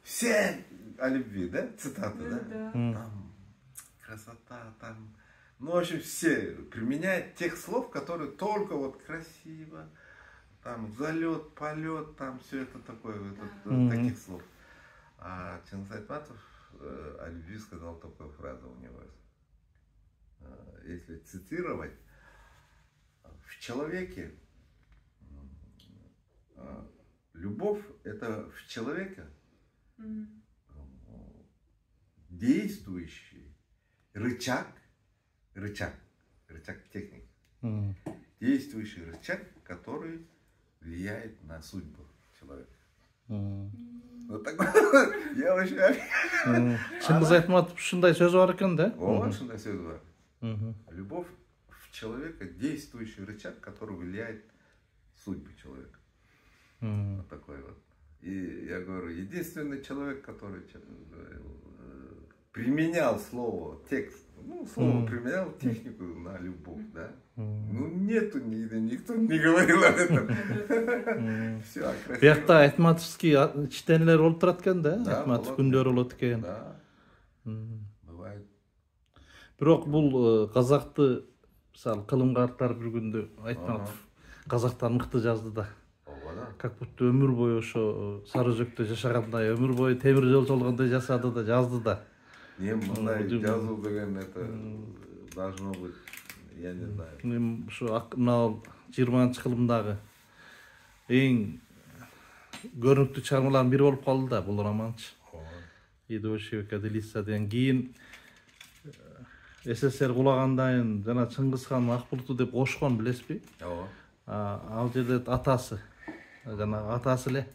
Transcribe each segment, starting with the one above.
Все о любви, да? Цитаты, да? Там красота, там... Ну, в общем, все применяют тех слов, которые только вот красиво, там залет, полет, там все это такое, таких слов. А Чингис Айтматов о любви сказал такую фразу у него. Если цитировать, в человеке любовь это в человеке действующий рычаг техник, действующий рычаг, который влияет на судьбу человека. Вот такой. Я вообще. Чингис Айтматов шундай сөзі бар екен, да? Вот шундай сөзі бар. Любовь в человека действующий рычаг, который влияет на судьбу человека. Вот такой вот. И я говорю, единственный человек, который применял слово, текст, ну, слово применял технику на любовь, да? Ну, нету, никто не говорил об этом. Все, красиво. Бияқта Айтматовский чтенлер болып тұрады екен, да? Айтматов күндері болады екен. Да, бывает. Бірақ бұл қазақты, мысалы, қылымға ақтарып жүргенде Айтматов қазақтар мықты жазды да. Как будто өмір бойы ошо Сарыөзөктө жашагандай, өмір бойы темир жол жолгондой жасады да, жазды да. Не, мындай жазуу деген это должно быть, я не знаю. Мен ошо мына 20-кылымдагы эң көрүнүктүү чыгармалардын бири болуп калды да бул романчы. Идошевка Делиса деген кийин СССР кулагандан жана Чыңгыз хан Ак булуту деп кошкон, билесизби? Ооба. Ал жерде атасы, жанагы атасы эле.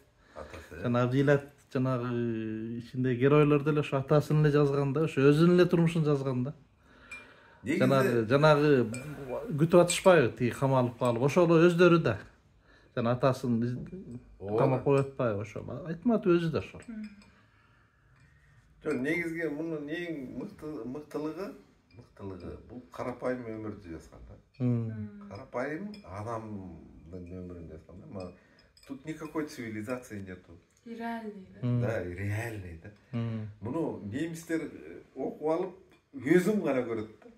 Жана Абдилат жанагы ичинде геройлор деле ошо атасын эле жазган да, ошо өзүнүн эле турмушун жазган да. Жанагы күтүп атышпайбы, тиги камалып калып, ошол өздөрү да. Жана атасын камап коюп атпайбы, ошол. Айтматов өзү да ошол. Жок, негизги мунун эң мыктылыгы бул карапайым өмүрдү жазган да. Карапайым адамдын өмүрүн жазган да. Тут никакой цивилизации нету. Реальный, да? Да, реальный, да. Муну немистер окуп алып, өзүн гана көрөт да.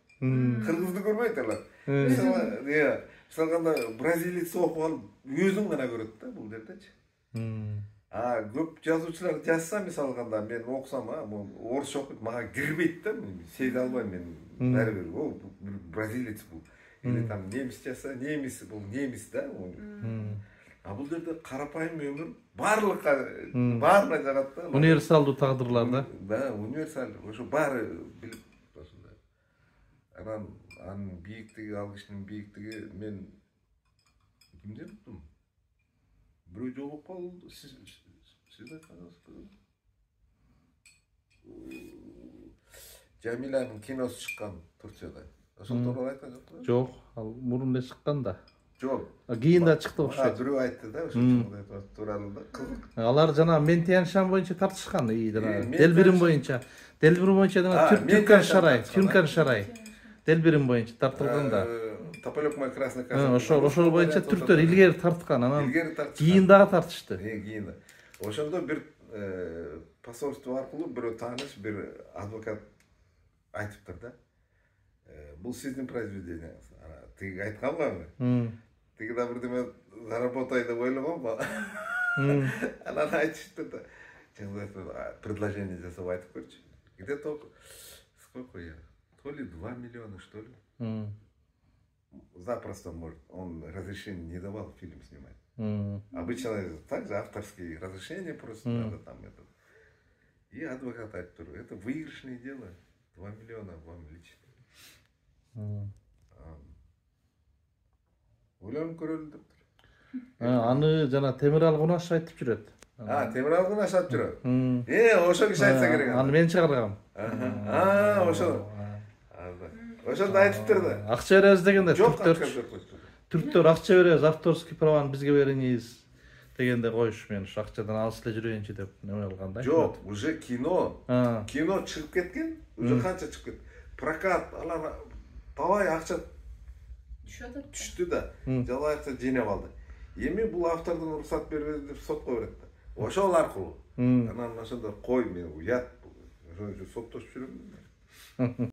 Кыргызды көрбөйт алар. Мисалга бразилец окуп алып, өзүн гана көрөт да бул жердечи. Көп жазуучулар жазса, мисалга мен окусам, орусча окуйт, мага кирбейт да, сезе албайм мен. Бәрібір, ол бразилец бұл. Или там неміс жаса, неміс бұл, неміс да. А бұл жерде қарапайым өмір барлыққа жаратты. Универсалды тағдырлар да? Да, универсалды. Ошо бары біліп. Анын биіктігі, алғышының биіктігі, мен кімден ұқтым? Біреу жолып қалды, сіз айтқаныңыз. Jamila'nın kinosu çıkan Türkçe'de. Ошол тууралуу айткан жок да? Жок, ал мурун эле чыккан да. Жок. Кийин да чыкты окшойт. Бирөө айтты да, ошо тууралуу да. Кызык. Алар жана мен тияншан боюнча тартышкан, Делбирим боюнча. Делбирим боюнча Тюркан Шарай. Делбирим боюнча тартылган да. Тополек мой красный козел. Ошол боюнча түрктөр илгери тарткан, анан кийин дагы тартышты. Кийин да. Ошондо бир посольство аркылуу бирөө тааныш, бир адвокат айтыптыр да. Бул сиздин произведениеңиз. Тиги айткан го. Тиги да бирдеме заработай деп ойлогонбу. Анан айтышты да. Предложение жасап айтып көрчү. Где-то сколько я? То ли 2 миллиона, что ли? Запросто может. Он разрешение не давал фильм снимать. Обычно также авторские разрешения просто надо там это. И адвокат айтып, это выигрышное дело. 2 миллиона вам лично. Ойлонуп көрөлү деп тур. Аны жана Темирал Кунаш айтып жүрөт. Темирал Кунаш айтып жүрөт. Ошо киши айтса керек. Аны мен чыгаргам. Ошо. Ошондо айтыптыр да. Акча беребиз дегенде түрктөр акча беребиз, авторский праваны бизге бериңиз дегенде коюш, мен ушу акчадан алыс эле жүрөйүнчү деп неме кылган да. Жок, уже кино чыгып кеткен, уже канча чыгып кетти. Прокат, алар талай акча түштү да, жалайыкча жеңип алды. Эми бул автордун уруксат бербеди деп сотко берет да. ошол аркылуу анан ошондо кой мен уят ошон үчүн соттошуп жүрөм